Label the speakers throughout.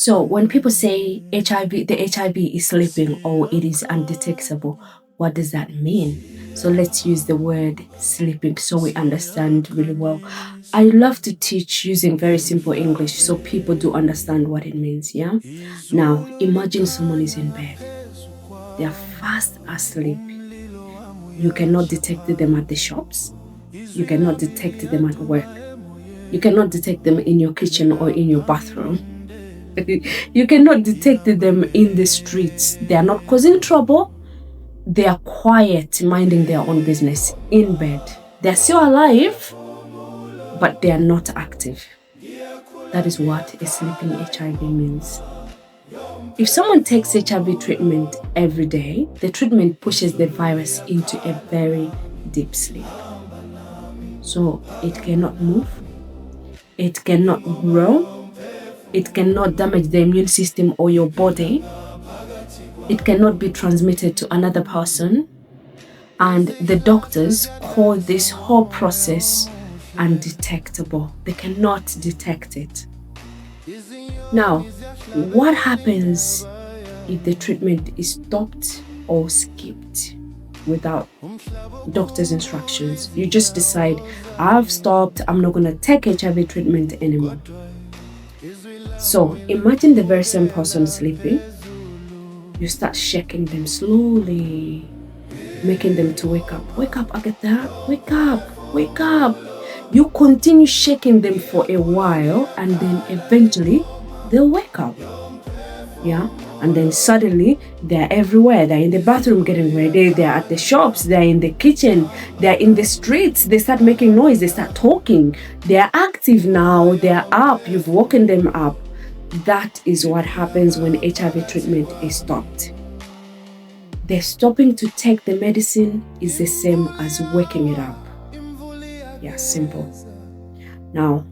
Speaker 1: So when people say HIV, the HIV is sleeping or it is undetectable, what does that mean? So let's use the word sleeping so we understand really well. I love to teach using very simple English so people do understand what it means, yeah? Now, imagine someone is in bed. They are fast asleep. You cannot detect them at the shops. You cannot detect them at work. You cannot detect them in your kitchen or in your bathroom. You cannot detect them in the streets. They are not causing trouble. They are quiet, minding their own business in bed. They are still alive, but they are not active. That is what a sleeping HIV means. If someone takes HIV treatment every day, the treatment pushes the virus into a very deep sleep. So it cannot move, it cannot grow, it cannot damage the immune system or your body, it cannot be transmitted to another person, and the doctors call this whole process undetectable. They cannot detect it. Now, what happens if the treatment is stopped or skipped without doctor's instructions? You just decide, I've stopped, I'm not going to take HIV treatment anymore. So imagine the very same person sleeping. You start shaking them slowly, making them to wake up. Wake up, Agatha, wake up, wake up. You continue shaking them for a while and then eventually they'll wake up. Yeah, and then suddenly they're everywhere. They're in the bathroom getting ready, they're at the shops, they're in the kitchen, they're in the streets, they start making noise, they start talking, they're active now, they're up, you've woken them up. That is what happens when HIV treatment is stopped. The stopping to take the medicine is the same as waking it up. Yeah, simple. Now,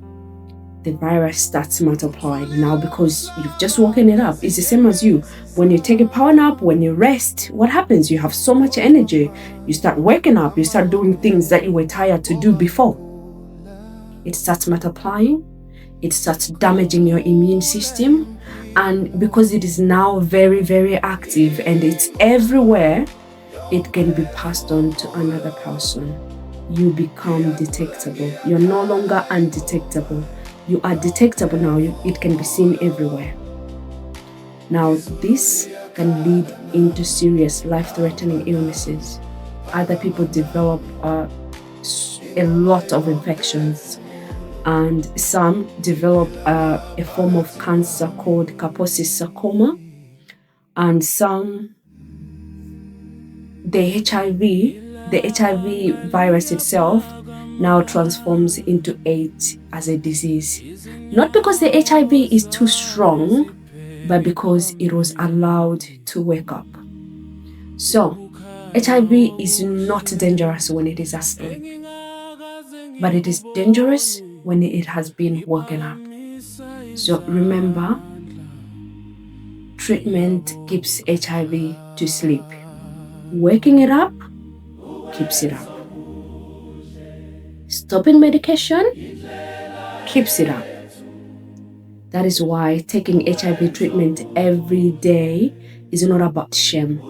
Speaker 1: the virus starts multiplying now because you've just woken it up. It's the same as you. When you take a power nap, when you rest, what happens? You have so much energy. You start waking up. You start doing things that you were tired to do before. It starts multiplying. It starts damaging your immune system. And because it is now very, very active and it's everywhere, it can be passed on to another person. You become detectable. You're no longer undetectable. You are detectable now. It can be seen everywhere. Now, this can lead into serious life-threatening illnesses. Other people develop a lot of infections, and some develop a form of cancer called Kaposi's sarcoma, and some, the HIV virus itself now transforms into AIDS as a disease. Not because the HIV is too strong, but because it was allowed to wake up. So, HIV is not dangerous when it is asleep, but it is dangerous when it has been woken up. So remember, treatment keeps HIV to sleep. Waking it up keeps it up. Stopping medication keeps it up. That is why taking HIV treatment every day is not about shame.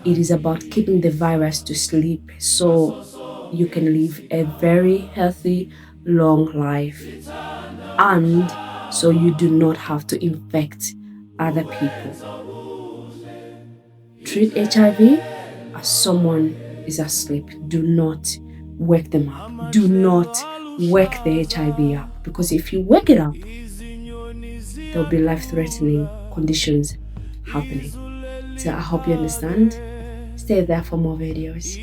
Speaker 1: It is about keeping the virus to sleep so you can live a very healthy, long life. And so you do not have to infect other people. Treat HIV as someone is asleep. Do not wake them up. Do not wake the HIV up. Because if you wake it up, there will be life-threatening conditions happening. So I hope you understand. Stay there for more videos.